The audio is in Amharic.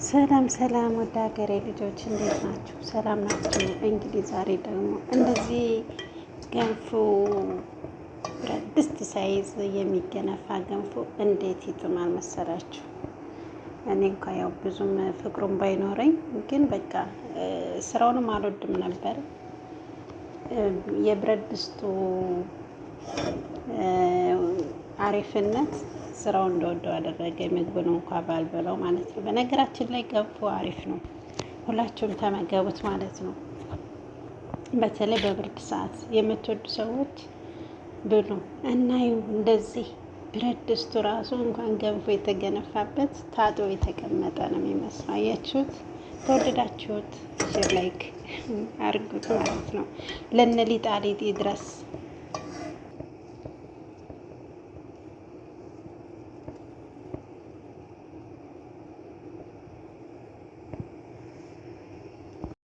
ሰላም ሰላም ወደ ሀገሬ ልጆች እንዴት ናችሁ? ሰላም ናችሁ? እንግዲህ ዛሬ ደግሞ እንደዚህ ገንፎ ብረት ድስት ሳይዝ የሚገነፋ ገንፎ እንዴት ይጥማል መሰላችሁ? እኔ እንኳ ያው ብዙም ፍቅሩም ባይኖረኝ ግን በቃ ስራውንም አልወድም ነበር። የብረት ድስቱ አሪፍነት ስራው እንደወደው አደረገ። ምግቡን እንኳ ባልበላው ማለት ነው። በነገራችን ላይ ገንፎ አሪፍ ነው፣ ሁላችሁም ተመገቡት ማለት ነው። በተለይ በብርድ ሰዓት የምትወዱ ሰዎች ብሉ እና እንደዚህ ብረት ድስቱ ራሱ እንኳን ገንፎ የተገነፋበት ታጥቦ የተቀመጠ ነው የሚመስለው። አያችሁት? ተወደዳችሁት ሼር ላይክ አርጉት ማለት ነው። ለነ ሊጣሊጥ ድረስ